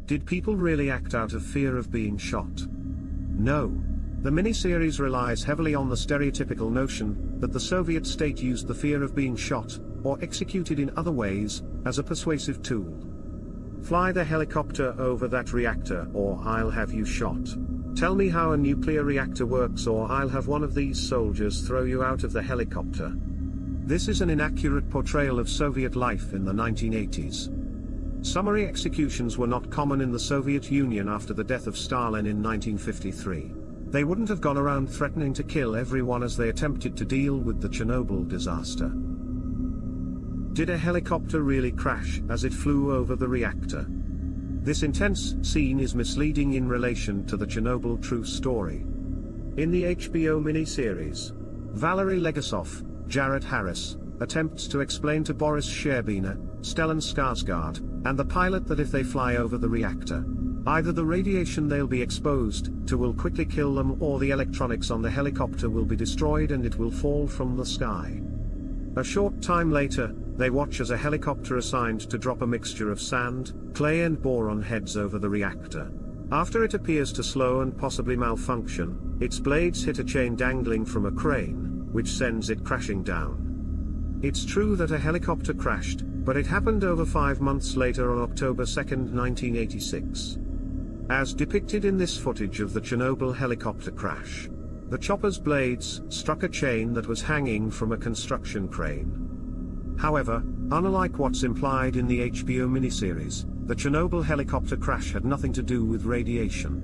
Did people really act out of fear of being shot? No. The miniseries relies heavily on the stereotypical notion that the Soviet state used the fear of being shot, or executed in other ways, as a persuasive tool. Fly the helicopter over that reactor or I'll have you shot. Tell me how a nuclear reactor works or I'll have one of these soldiers throw you out of the helicopter. This is an inaccurate portrayal of Soviet life in the 1980s. Summary executions were not common in the Soviet Union after the death of Stalin in 1953. They wouldn't have gone around threatening to kill everyone as they attempted to deal with the Chernobyl disaster. Did a helicopter really crash as it flew over the reactor? This intense scene is misleading in relation to the Chernobyl true story. In the HBO miniseries, Valery Legasov, Jared Harris, attempts to explain to Boris Sherbina, Stellan Skarsgård, and the pilot that if they fly over the reactor, either the radiation they'll be exposed to will quickly kill them or the electronics on the helicopter will be destroyed and it will fall from the sky. A short time later, they watch as a helicopter assigned to drop a mixture of sand, clay and boron heads over the reactor. After it appears to slow and possibly malfunction, its blades hit a chain dangling from a crane, which sends it crashing down. It's true that a helicopter crashed, but it happened over 5 months later on October 2, 1986. As depicted in this footage of the Chernobyl helicopter crash, the chopper's blades struck a chain that was hanging from a construction crane. However, unlike what's implied in the HBO miniseries, the Chernobyl helicopter crash had nothing to do with radiation.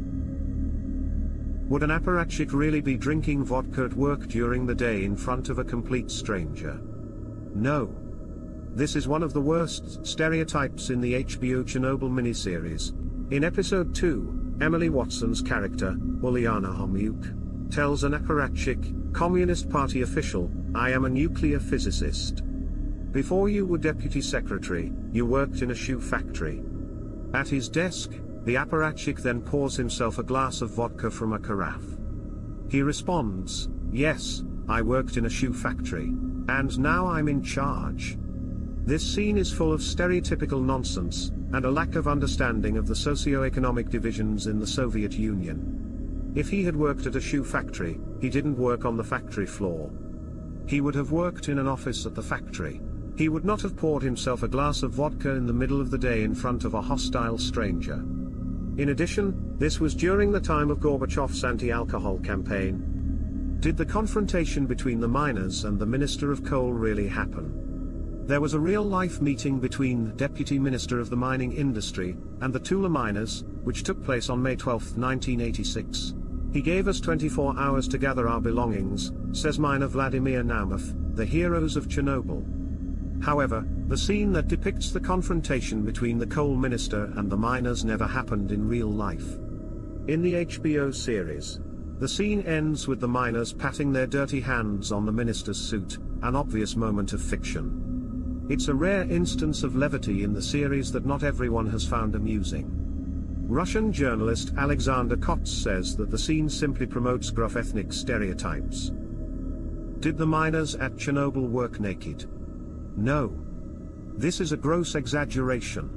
Would an apparatchik really be drinking vodka at work during the day in front of a complete stranger? No. This is one of the worst stereotypes in the HBO Chernobyl miniseries. In episode 2, Emily Watson's character, Uliana Homyuk, tells an apparatchik, Communist Party official, "I am a nuclear physicist. Before you were deputy secretary, you worked in a shoe factory." At his desk, the apparatchik then pours himself a glass of vodka from a carafe. He responds, "Yes, I worked in a shoe factory, and now I'm in charge." This scene is full of stereotypical nonsense, and a lack of understanding of the socio-economic divisions in the Soviet Union. If he had worked at a shoe factory, he didn't work on the factory floor. He would have worked in an office at the factory. He would not have poured himself a glass of vodka in the middle of the day in front of a hostile stranger. In addition, this was during the time of Gorbachev's anti-alcohol campaign. Did the confrontation between the miners and the Minister of Coal really happen? There was a real-life meeting between the Deputy Minister of the Mining Industry and the Tula miners, which took place on May 12, 1986. "He gave us 24 hours to gather our belongings," says miner Vladimir Naumov, the heroes of Chernobyl. However, the scene that depicts the confrontation between the coal minister and the miners never happened in real life. In the HBO series, the scene ends with the miners patting their dirty hands on the minister's suit, an obvious moment of fiction. It's a rare instance of levity in the series that not everyone has found amusing. Russian journalist Alexander Kots says that the scene simply promotes gruff ethnic stereotypes. Did the miners at Chernobyl work naked? No. This is a gross exaggeration.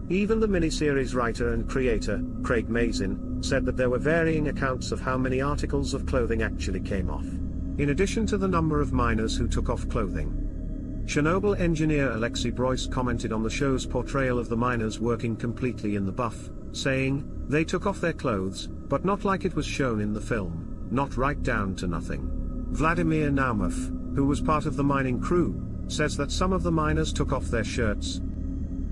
Even the miniseries writer and creator, Craig Mazin, said that there were varying accounts of how many articles of clothing actually came off, in addition to the number of miners who took off clothing. Chernobyl engineer Alexei Brois commented on the show's portrayal of the miners working completely in the buff, saying, "They took off their clothes, but not like it was shown in the film, not right down to nothing." Vladimir Naumov, who was part of the mining crew, says that some of the miners took off their shirts.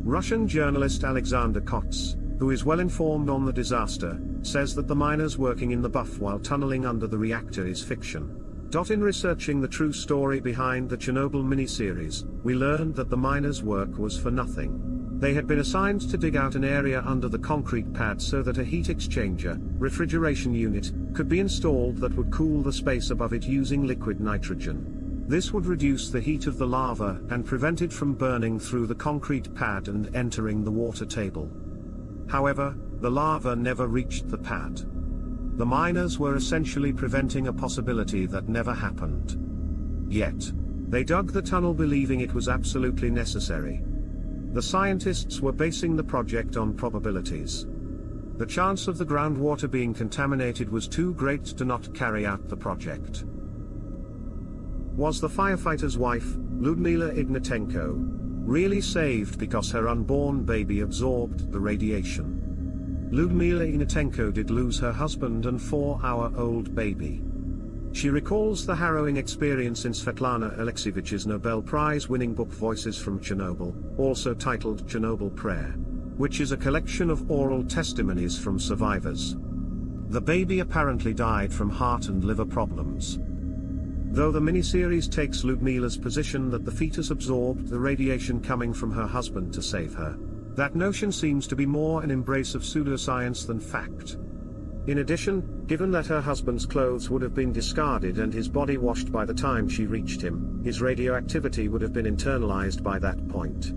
Russian journalist Alexander Kots, who is well informed on the disaster, says that the miners working in the buff while tunneling under the reactor is fiction. In researching the true story behind the Chernobyl miniseries, we learned that the miners' work was for nothing. They had been assigned to dig out an area under the concrete pad so that a heat exchanger, refrigeration unit, could be installed that would cool the space above it using liquid nitrogen. This would reduce the heat of the lava and prevent it from burning through the concrete pad and entering the water table. However, the lava never reached the pad. The miners were essentially preventing a possibility that never happened. Yet, they dug the tunnel believing it was absolutely necessary. The scientists were basing the project on probabilities. The chance of the groundwater being contaminated was too great to not carry out the project. Was the firefighter's wife, Lyudmila Ignatenko, really saved because her unborn baby absorbed the radiation? Lyudmila Ignatenko did lose her husband and 4-hour-old baby. She recalls the harrowing experience in Svetlana Alexievich's Nobel Prize-winning book Voices from Chernobyl, also titled Chernobyl Prayer, which is a collection of oral testimonies from survivors. The baby apparently died from heart and liver problems. Though the miniseries takes Lyudmila's position that the fetus absorbed the radiation coming from her husband to save her, that notion seems to be more an embrace of pseudoscience than fact. In addition, given that her husband's clothes would have been discarded and his body washed by the time she reached him, his radioactivity would have been internalized by that point.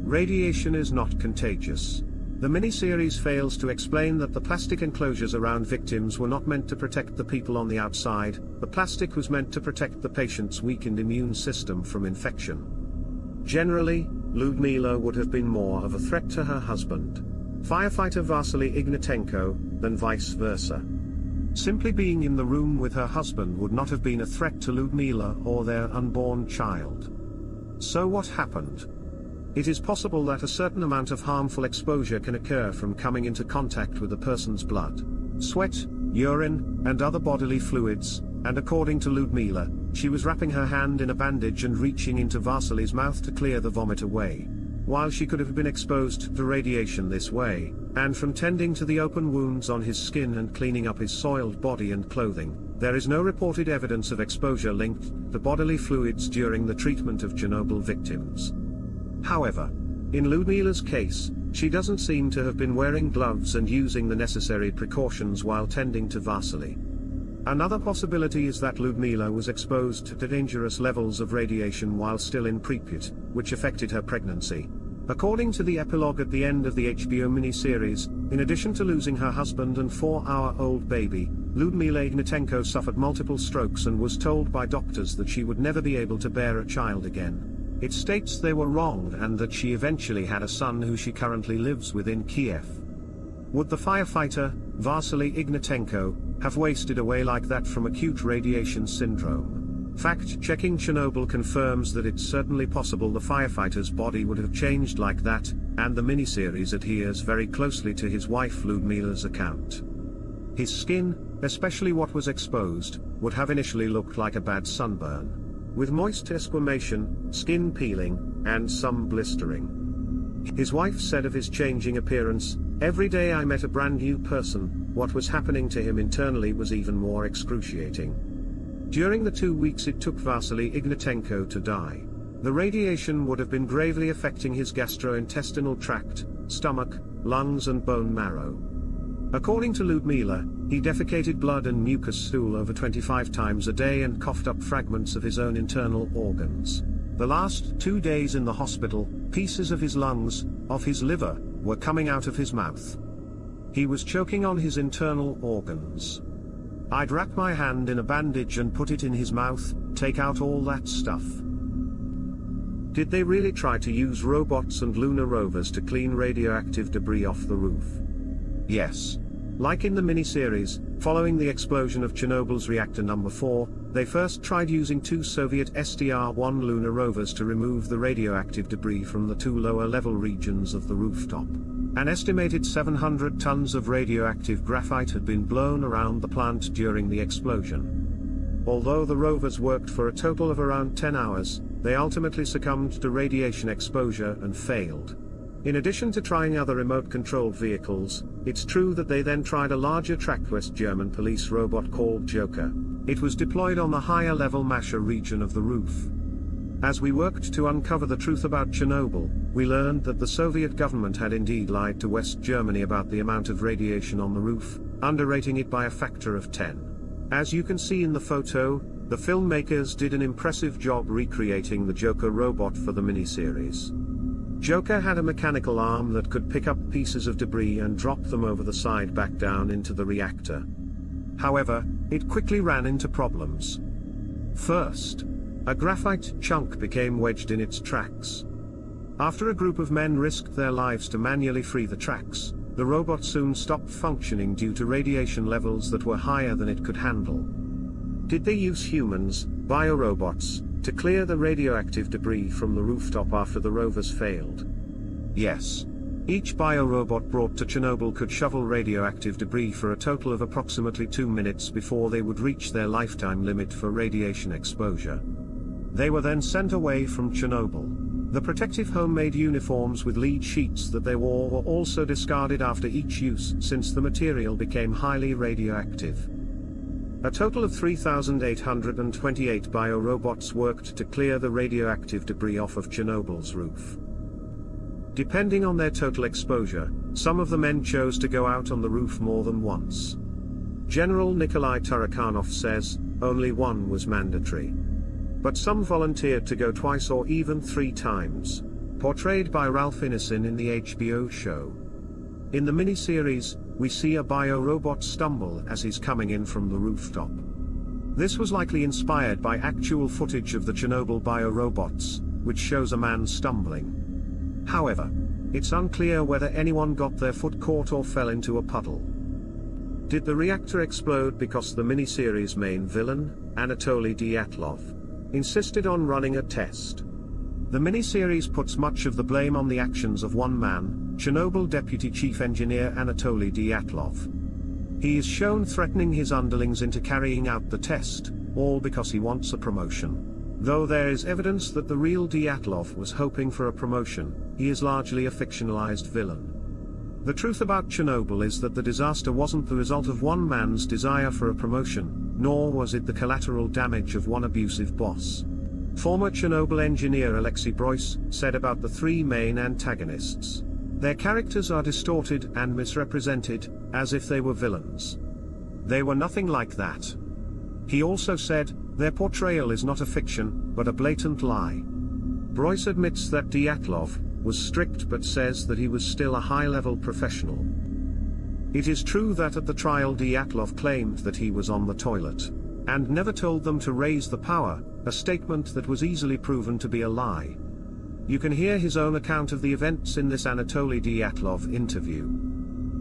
Radiation is not contagious. The miniseries fails to explain that the plastic enclosures around victims were not meant to protect the people on the outside. The plastic was meant to protect the patient's weakened immune system from infection. Generally, Lyudmila would have been more of a threat to her husband, firefighter Vasily Ignatenko, than vice versa. Simply being in the room with her husband would not have been a threat to Lyudmila or their unborn child. So what happened? It is possible that a certain amount of harmful exposure can occur from coming into contact with a person's blood, sweat, urine, and other bodily fluids, and according to Lyudmila, she was wrapping her hand in a bandage and reaching into Vasily's mouth to clear the vomit away. While she could have been exposed to radiation this way, and from tending to the open wounds on his skin and cleaning up his soiled body and clothing, there is no reported evidence of exposure linked to bodily fluids during the treatment of Chernobyl victims. However, in Lyudmila's case, she doesn't seem to have been wearing gloves and using the necessary precautions while tending to Vasily. Another possibility is that Lyudmila was exposed to dangerous levels of radiation while still in Pripyat, which affected her pregnancy. According to the epilogue at the end of the HBO miniseries, in addition to losing her husband and 4-hour-old baby, Lyudmila Ignatenko suffered multiple strokes and was told by doctors that she would never be able to bear a child again. It states they were wrong and that she eventually had a son who she currently lives with in Kiev. Would the firefighter, Vasily Ignatenko, have wasted away like that from acute radiation syndrome? Fact-checking Chernobyl confirms that it's certainly possible the firefighter's body would have changed like that, and the miniseries adheres very closely to his wife Lyudmila's account. His skin, especially what was exposed, would have initially looked like a bad sunburn, with moist esquamation, skin peeling, and some blistering. His wife said of his changing appearance, "Every day I met a brand new person, what was happening to him internally was even more excruciating." During the 2 weeks it took Vasily Ignatenko to die, the radiation would have been gravely affecting his gastrointestinal tract, stomach, lungs and bone marrow. According to Lyudmila, he defecated blood and mucus stool over 25 times a day and coughed up fragments of his own internal organs. The last 2 days in the hospital, pieces of his lungs, of his liver, were coming out of his mouth. He was choking on his internal organs. I'd wrap my hand in a bandage and put it in his mouth, take out all that stuff. Did they really try to use robots and lunar rovers to clean radioactive debris off the roof? Yes. Like in the miniseries, following the explosion of Chernobyl's reactor number 4, they first tried using 2 Soviet SDR-1 lunar rovers to remove the radioactive debris from the 2 lower-level regions of the rooftop. An estimated 700 tons of radioactive graphite had been blown around the plant during the explosion. Although the rovers worked for a total of around 10 hours, they ultimately succumbed to radiation exposure and failed. In addition to trying other remote-controlled vehicles, it's true that they then tried a larger tracked West German police robot called Joker. It was deployed on the higher-level Masha region of the roof. As we worked to uncover the truth about Chernobyl, we learned that the Soviet government had indeed lied to West Germany about the amount of radiation on the roof, underrating it by a factor of 10. As you can see in the photo, the filmmakers did an impressive job recreating the Joker robot for the miniseries. Joker had a mechanical arm that could pick up pieces of debris and drop them over the side back down into the reactor. However, it quickly ran into problems. First, a graphite chunk became wedged in its tracks. After a group of men risked their lives to manually free the tracks, the robot soon stopped functioning due to radiation levels that were higher than it could handle. Did they use humans, biorobots, to clear the radioactive debris from the rooftop after the rovers failed? Yes. Each biorobot brought to Chernobyl could shovel radioactive debris for a total of approximately 2 minutes before they would reach their lifetime limit for radiation exposure. They were then sent away from Chernobyl. The protective homemade uniforms with lead sheets that they wore were also discarded after each use, since the material became highly radioactive. A total of 3,828 biorobots worked to clear the radioactive debris off of Chernobyl's roof. Depending on their total exposure, some of the men chose to go out on the roof more than once. General Nikolai Tarakanov says, only one was mandatory. But some volunteered to go twice or even 3 times, portrayed by Ralph Ineson in the HBO show. In the miniseries, we see a biorobot stumble as he's coming in from the rooftop. This was likely inspired by actual footage of the Chernobyl biorobots, which shows a man stumbling. However, it's unclear whether anyone got their foot caught or fell into a puddle. Did the reactor explode because the miniseries' main villain, Anatoly Dyatlov, insisted on running a test? The miniseries puts much of the blame on the actions of one man, Chernobyl Deputy Chief Engineer Anatoly Dyatlov. He is shown threatening his underlings into carrying out the test, all because he wants a promotion. Though there is evidence that the real Dyatlov was hoping for a promotion, he is largely a fictionalized villain. The truth about Chernobyl is that the disaster wasn't the result of one man's desire for a promotion, nor was it the collateral damage of one abusive boss. Former Chernobyl engineer Alexei Brois said about the 3 main antagonists: their characters are distorted and misrepresented, as if they were villains. They were nothing like that. He also said, their portrayal is not a fiction, but a blatant lie. Brois admits that Dyatlov was strict but says that he was still a high-level professional. It is true that at the trial Dyatlov claimed that he was on the toilet, and never told them to raise the power, a statement that was easily proven to be a lie. You can hear his own account of the events in this Anatoly Dyatlov interview.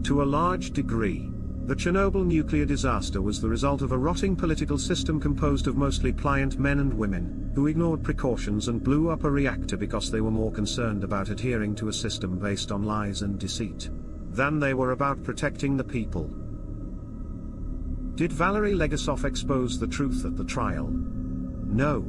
To a large degree, the Chernobyl nuclear disaster was the result of a rotting political system composed of mostly pliant men and women, who ignored precautions and blew up a reactor because they were more concerned about adhering to a system based on lies and deceit than they were about protecting the people. Did Valery Legasov expose the truth at the trial? No.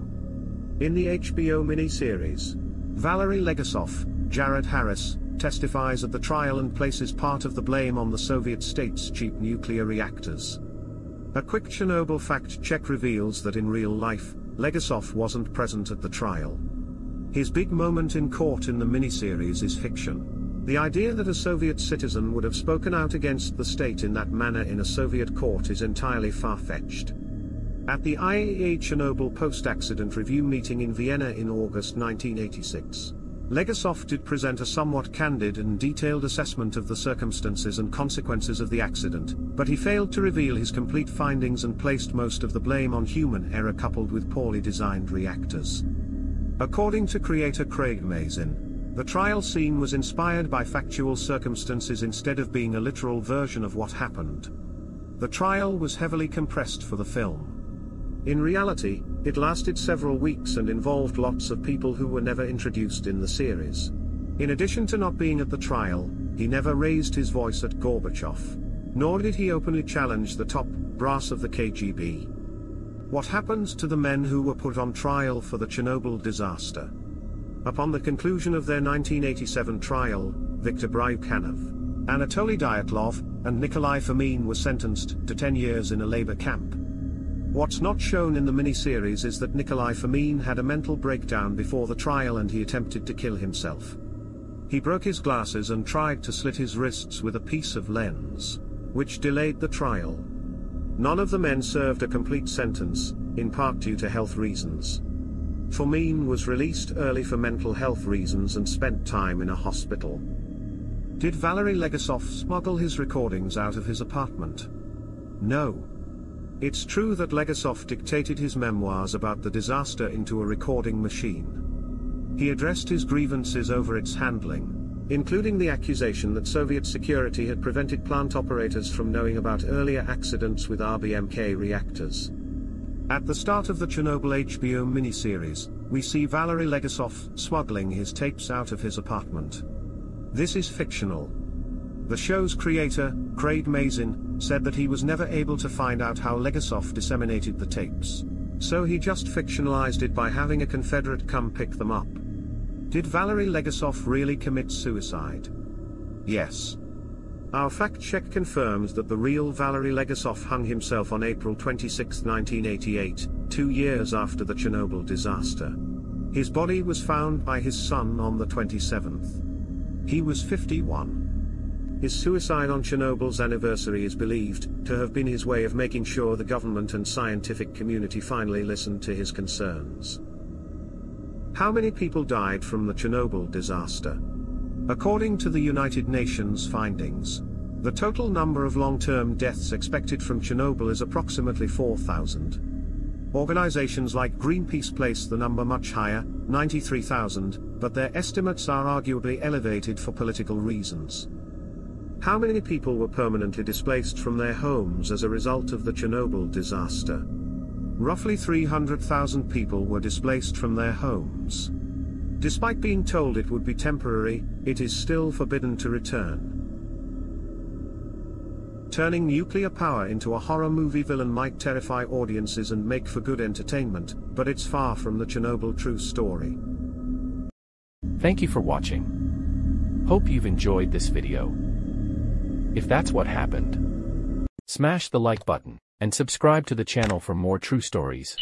In the HBO miniseries, Valery Legasov, Jared Harris, testifies at the trial and places part of the blame on the Soviet state's cheap nuclear reactors. A quick Chernobyl fact check reveals that in real life, Legasov wasn't present at the trial. His big moment in court in the miniseries is fiction. The idea that a Soviet citizen would have spoken out against the state in that manner in a Soviet court is entirely far-fetched. At the IAEA Chernobyl post-accident review meeting in Vienna in August 1986, Legasov did present a somewhat candid and detailed assessment of the circumstances and consequences of the accident, but he failed to reveal his complete findings and placed most of the blame on human error coupled with poorly designed reactors. According to creator Craig Mazin, the trial scene was inspired by factual circumstances instead of being a literal version of what happened. The trial was heavily compressed for the film. In reality, it lasted several weeks and involved lots of people who were never introduced in the series. In addition to not being at the trial, he never raised his voice at Gorbachev, nor did he openly challenge the top brass of the KGB. What happened to the men who were put on trial for the Chernobyl disaster? Upon the conclusion of their 1987 trial, Viktor Bryukhanov, Anatoly Dyatlov, and Nikolai Fomin were sentenced to 10 years in a labor camp. What's not shown in the miniseries is that Nikolai Fomin had a mental breakdown before the trial and he attempted to kill himself. He broke his glasses and tried to slit his wrists with a piece of lens, which delayed the trial. None of the men served a complete sentence, in part due to health reasons. Fomin was released early for mental health reasons and spent time in a hospital. Did Valery Legasov smuggle his recordings out of his apartment? No. It's true that Legasov dictated his memoirs about the disaster into a recording machine. He addressed his grievances over its handling, including the accusation that Soviet security had prevented plant operators from knowing about earlier accidents with RBMK reactors. At the start of the Chernobyl HBO miniseries, we see Valery Legasov smuggling his tapes out of his apartment. This is fictional. The show's creator, Craig Mazin, said that he was never able to find out how Legasov disseminated the tapes, so he just fictionalized it by having a Confederate come pick them up. Did Valery Legasov really commit suicide? Yes. Our fact check confirms that the real Valery Legasov hung himself on April 26, 1988, 2 years after the Chernobyl disaster. His body was found by his son on the 27th. He was 51. His suicide on Chernobyl's anniversary is believed to have been his way of making sure the government and scientific community finally listened to his concerns. How many people died from the Chernobyl disaster? According to the United Nations findings, the total number of long-term deaths expected from Chernobyl is approximately 4,000. Organizations like Greenpeace place the number much higher, 93,000, but their estimates are arguably elevated for political reasons. How many people were permanently displaced from their homes as a result of the Chernobyl disaster? Roughly 300,000 people were displaced from their homes. Despite being told it would be temporary, it is still forbidden to return. Turning nuclear power into a horror movie villain might terrify audiences and make for good entertainment, but it's far from the Chernobyl true story. Thank you for watching. Hope you've enjoyed this video. If that's what happened, smash the like button and subscribe to the channel for more true stories.